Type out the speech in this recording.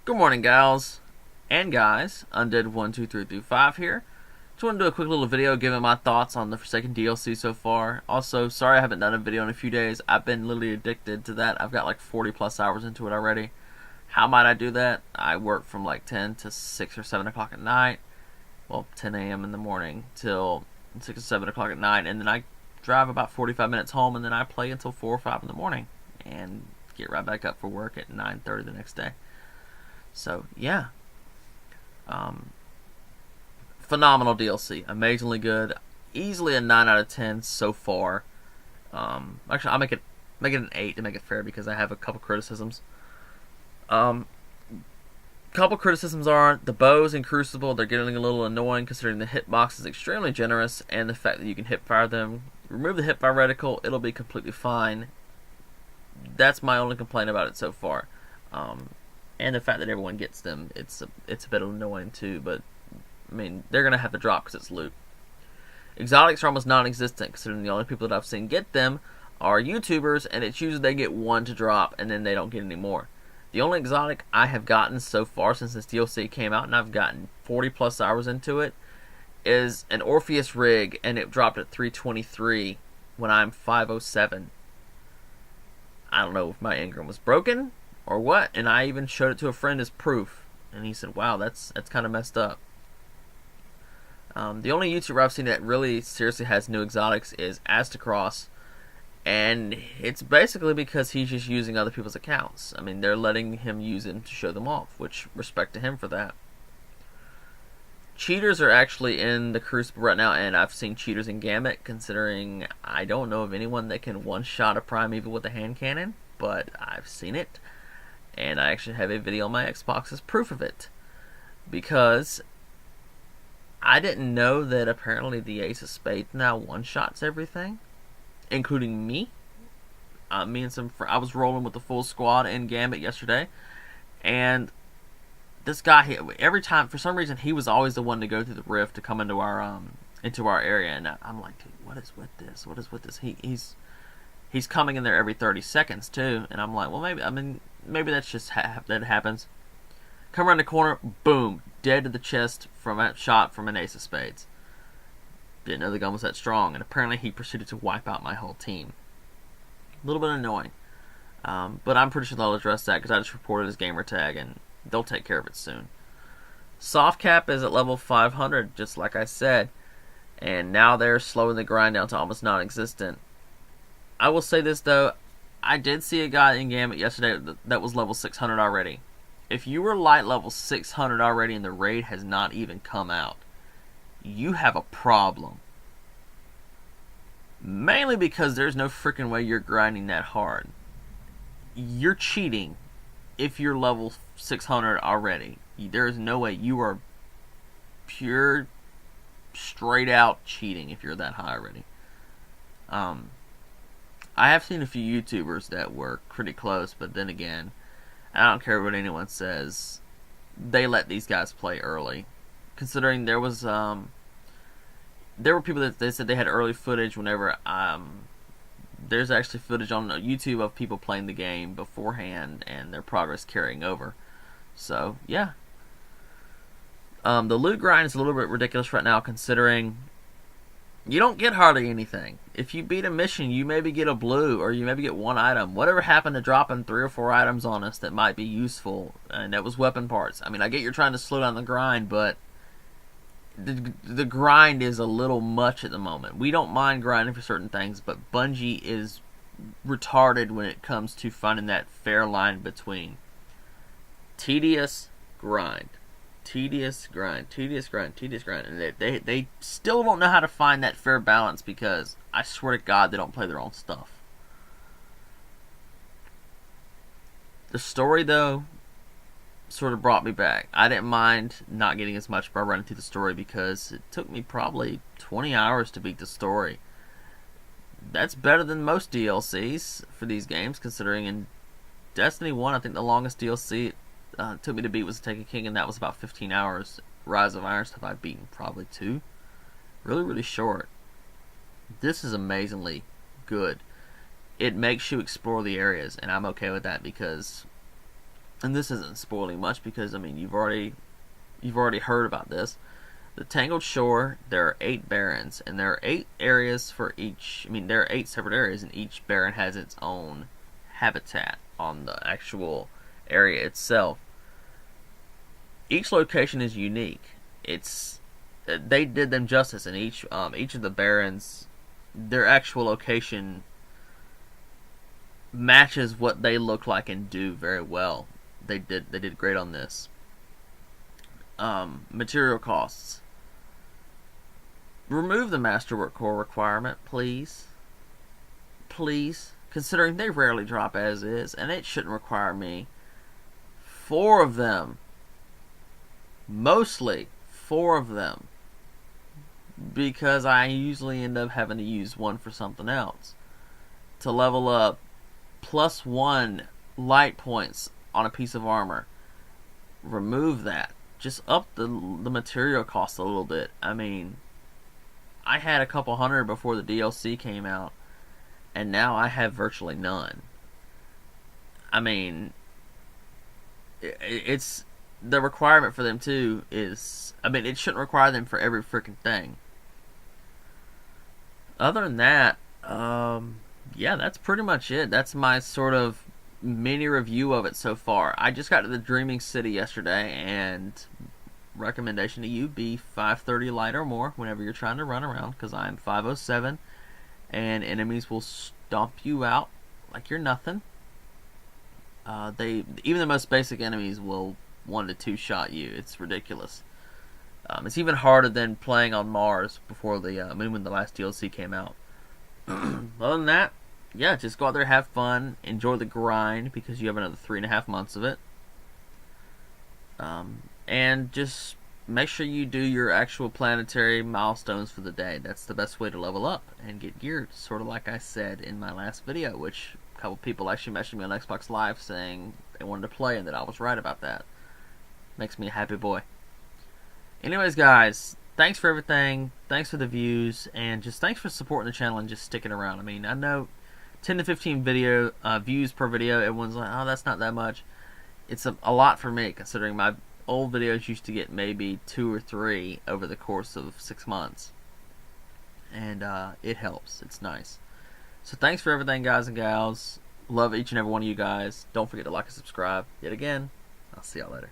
Good morning, gals and guys. Undead12335 here. Just want to do a quick little video giving my thoughts on the Forsaken DLC so far. Also, sorry I haven't done a video in a few days. I've been literally addicted to that. I've got like 40 plus hours into it already. How might I do that? I work from like 10 to 6 or 7 o'clock at night. Well, 10 a.m. in the morning till 6 or 7 o'clock at night. And then I drive about 45 minutes home, and then I play until 4 or 5 in the morning. And get right back up for work at 9:30 the next day. So, yeah. Phenomenal DLC. Amazingly good. Easily a 9 out of 10 so far. Actually, I'll make it an 8 to make it fair because I have a couple criticisms. Couple criticisms are the bows in Crucible, they're getting a little annoying considering the hitbox is extremely generous and the fact that you can hipfire them. Remove the hipfire reticle, it'll be completely fine. That's my only complaint about it so far. And the fact that everyone gets them, it's a bit annoying too, but I mean, they're going to have to drop because it's loot. Exotics are almost non-existent, considering the only people that I've seen get them are YouTubers, and it's usually they get one to drop, and then they don't get any more. The only exotic I have gotten so far since this DLC came out, and I've gotten 40 plus hours into it, is an Orpheus rig, and it dropped at 323 when I'm 507. I don't know if my engram was broken or what, and I even showed it to a friend as proof, and he said, wow, that's kind of messed up. The only YouTuber I've seen that really seriously has new exotics is Astacross, and it's basically because he's just using other people's accounts. I mean, they're letting him use them to show them off, which respect to him for that. Cheaters are actually in the Crucible right now, and I've seen cheaters in Gambit, considering I don't know of anyone that can one-shot a Prime Evil with a hand cannon, but I've seen it, and I actually have a video on my Xbox as proof of it, because I didn't know that apparently the Ace of Spades now one-shots everything, including me. I was rolling with the full squad in Gambit yesterday, and this guy, every time, for some reason, he was always the one to go through the rift to come into our area, and I'm like, dude, what is with this? What is with this? He's coming in there every 30 seconds too, and I'm like, well, maybe that's just that happens. Come around the corner, boom, dead to the chest from a shot from an Ace of Spades. Didn't know the gun was that strong, and apparently he proceeded to wipe out my whole team. A little bit annoying, but I'm pretty sure they'll address that because I just reported his gamer tag, and they'll take care of it soon. Soft cap is at level 500, just like I said, and now they're slowing the grind down to almost non-existent. I will say this though, I did see a guy in Gambit yesterday that was level 600 already. If you were light level 600 already and the raid has not even come out, you have a problem. Mainly because there's no freaking way you're grinding that hard. You're cheating if you're level 600 already. There is no way. You are pure, straight out cheating if you're that high already. I have seen a few YouTubers that were pretty close, but then again, I don't care what anyone says, they let these guys play early. Considering there were people that they said they had early footage whenever there's actually footage on YouTube of people playing the game beforehand and their progress carrying over. So yeah, the loot grind is a little bit ridiculous right now, considering you don't get hardly anything. If you beat a mission, you maybe get a blue, or you maybe get one item. Whatever happened to dropping 3 or 4 items on us that might be useful, and that was weapon parts. I mean, I get you're trying to slow down the grind, but the grind is a little much at the moment. We don't mind grinding for certain things, but Bungie is retarded when it comes to finding that fair line between tedious grind, tedious grind, and they still don't know how to find that fair balance, because I swear to God they don't play their own stuff. The story though sort of brought me back. I didn't mind not getting as much by running through the story, because it took me probably 20 hours to beat the story. That's better than most DLCs for these games, considering in Destiny 1, I think the longest DLC it took me to beat was Taken King, and that was about 15 hours. Rise of Iron stuff I've beaten probably 2. Really, really short. This is amazingly good. It makes you explore the areas, and I'm okay with that, because and this isn't spoiling much because I mean you've already heard about this. The Tangled Shore, there are 8 barrens, and there are 8 areas for each. I mean, there are 8 separate areas, and each baron has its own habitat on the actual area itself. Each location is unique. They did them justice, and each of the barons, their actual location matches what they look like and do very well. They did great on this. Material costs. Remove the Masterwork Core requirement, please. Please. Considering they rarely drop as is, and it shouldn't require me. 4 of them. Mostly 4 of them. Because I usually end up having to use one for something else. To level up +1 light points on a piece of armor. Remove that. Just up the material cost a little bit. I mean, I had a couple hundred before the DLC came out, and now I have virtually none. I mean, it's the requirement for them too is, I mean, it shouldn't require them for every freaking thing. Other than that, yeah, that's pretty much it. That's my sort of mini review of it so far. I just got to the Dreaming City yesterday, and recommendation to you, be 530 light or more whenever you're trying to run around, because I'm 507, and enemies will stomp you out like you're nothing. Even the most basic enemies will 1 to 2 shot you. It's ridiculous. It's even harder than playing on Mars before when the last DLC came out. Other than that, yeah, just go out there, have fun, enjoy the grind, because you have another 3.5 months of it. And just make sure you do your actual planetary milestones for the day. That's the best way to level up and get geared, sort of like I said in my last video, which a couple people actually messaged me on Xbox Live saying they wanted to play and that I was right about that. Makes me a happy boy. Anyways, guys, thanks for everything. Thanks for the views, and just thanks for supporting the channel and just sticking around. I mean, I know 10 to 15 views per video, everyone's like, oh, that's not that much. It's a lot for me, considering my old videos used to get maybe 2 or 3 over the course of 6 months. And it helps. It's nice. So thanks for everything, guys and gals. Love each and every one of you guys. Don't forget to like and subscribe. Yet again, I'll see y'all later.